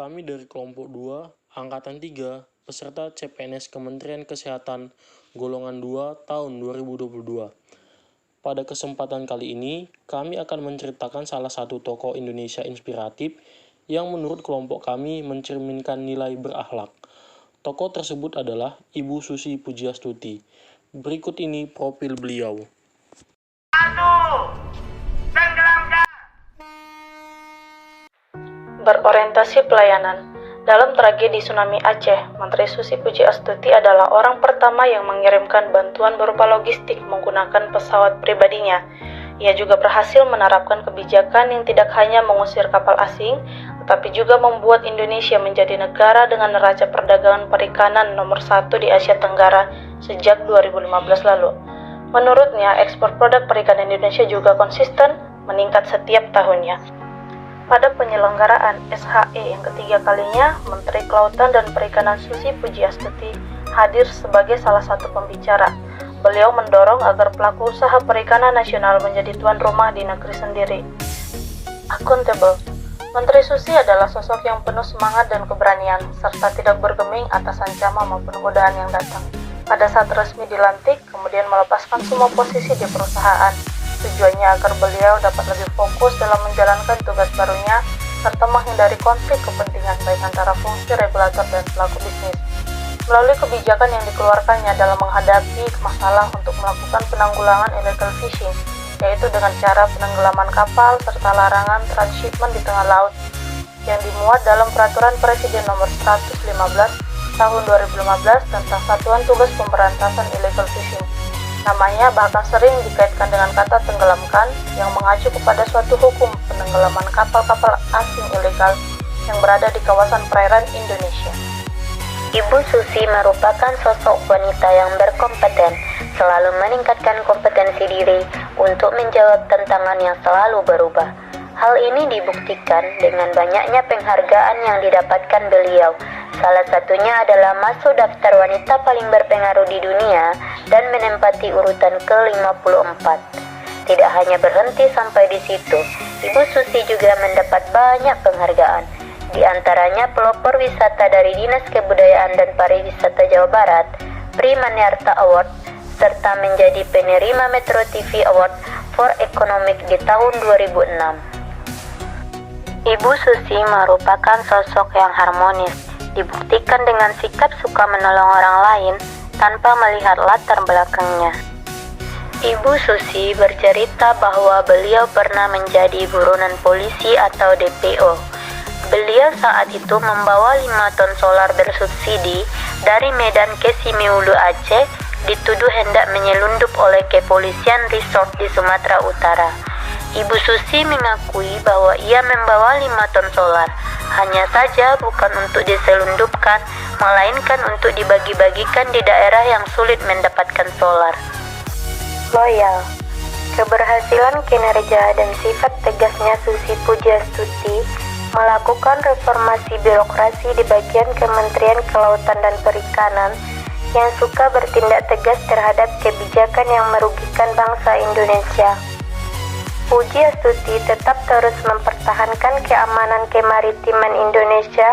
Kami dari kelompok 2, Angkatan 3, peserta CPNS Kementerian Kesehatan golongan 2 tahun 2022. Pada kesempatan kali ini, kami akan menceritakan salah satu tokoh Indonesia inspiratif yang menurut kelompok kami mencerminkan nilai berakhlak. Tokoh tersebut adalah Ibu Susi Pujiastuti. Berikut ini profil beliau. Berorientasi pelayanan. Dalam tragedi tsunami Aceh, Menteri Susi Pujiastuti adalah orang pertama yang mengirimkan bantuan berupa logistik menggunakan pesawat pribadinya. Ia juga berhasil menerapkan kebijakan yang tidak hanya mengusir kapal asing, tetapi juga membuat Indonesia menjadi negara dengan neraca perdagangan perikanan nomor 1 di Asia Tenggara sejak 2015 lalu. Menurutnya, ekspor produk perikanan Indonesia juga konsisten meningkat setiap tahunnya. Pada penyelenggaraan SHE yang ketiga kalinya, Menteri Kelautan dan Perikanan Susi Pujiastuti hadir sebagai salah satu pembicara. Beliau mendorong agar pelaku usaha perikanan nasional menjadi tuan rumah di negeri sendiri. Accountable. Menteri Susi adalah sosok yang penuh semangat dan keberanian, serta tidak bergeming atas ancaman maupun godaan yang datang. Pada saat resmi dilantik, kemudian melepaskan semua posisi di perusahaan. Tujuannya agar beliau dapat lebih fokus dalam menjalankan tugas barunya serta menghindari konflik kepentingan baik antara fungsi regulator dan pelaku bisnis. Melalui kebijakan yang dikeluarkannya dalam menghadapi masalah untuk melakukan penanggulangan illegal fishing, yaitu dengan cara penenggelaman kapal serta larangan transshipment di tengah laut, yang dimuat dalam Peraturan Presiden Nomor 115 Tahun 2015 tentang Satuan Tugas Pemberantasan Illegal Fishing. Namanya bahkan sering dikaitkan dengan kata tenggelamkan yang mengacu kepada suatu hukum penenggelaman kapal-kapal asing ilegal yang berada di kawasan perairan Indonesia. Ibu Susi merupakan sosok wanita yang berkompeten, selalu meningkatkan kompetensi diri untuk menjawab tantangan yang selalu berubah. Hal ini dibuktikan dengan banyaknya penghargaan yang didapatkan beliau. Salah satunya adalah masuk daftar wanita paling berpengaruh di dunia dan menempati urutan ke-54. Tidak hanya berhenti sampai di situ, Ibu Susi juga mendapat banyak penghargaan. Di antaranya pelopor wisata dari Dinas Kebudayaan dan Pariwisata Jawa Barat, Pri Maniarta Award, serta menjadi penerima Metro TV Award for Economic di tahun 2006. Ibu Susi merupakan sosok yang harmonis, dibuktikan dengan sikap suka menolong orang lain tanpa melihat latar belakangnya. Ibu Susi bercerita bahwa beliau pernah menjadi buronan polisi atau DPO. Beliau saat itu membawa 5 ton solar bersubsidi dari Medan ke Simiulu Aceh, dituduh hendak menyelundup oleh kepolisian resort di Sumatera Utara. Ibu Susi mengakui bahwa ia membawa 5 ton solar, hanya saja bukan untuk diselundupkan, melainkan untuk dibagi-bagikan di daerah yang sulit mendapatkan solar. Loyal. Keberhasilan kinerja dan sifat tegasnya Susi Pujiastuti melakukan reformasi birokrasi di bagian Kementerian Kelautan dan Perikanan yang suka bertindak tegas terhadap kebijakan yang merugikan bangsa Indonesia. Pujiastuti tetap terus mempertahankan keamanan kemaritiman Indonesia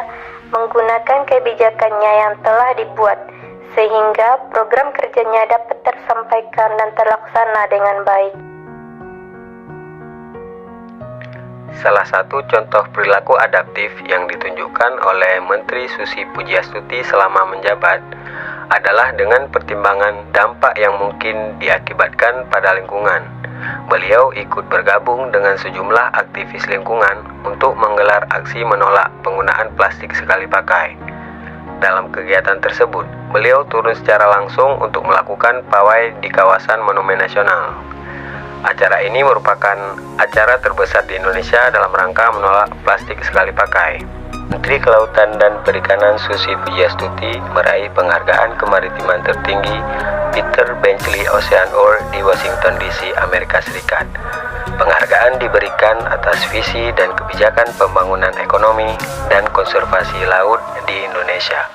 menggunakan kebijakannya yang telah dibuat, sehingga program kerjanya dapat tersampaikan dan terlaksana dengan baik. Salah satu contoh perilaku adaptif yang ditunjukkan oleh Menteri Susi Pujiastuti selama menjabat adalah dengan pertimbangan dampak yang mungkin diakibatkan pada lingkungan. Beliau ikut bergabung dengan sejumlah aktivis lingkungan untuk menggelar aksi menolak penggunaan plastik sekali pakai. Dalam kegiatan tersebut, beliau turun secara langsung untuk melakukan pawai di kawasan Monumen Nasional. Acara ini merupakan acara terbesar di Indonesia dalam rangka menolak plastik sekali pakai. Menteri Kelautan dan Perikanan Susi Pujiastuti meraih penghargaan kemaritiman tertinggi Peter Benchley Ocean Award di Washington DC, Amerika Serikat. Penghargaan diberikan atas visi dan kebijakan pembangunan ekonomi dan konservasi laut di Indonesia.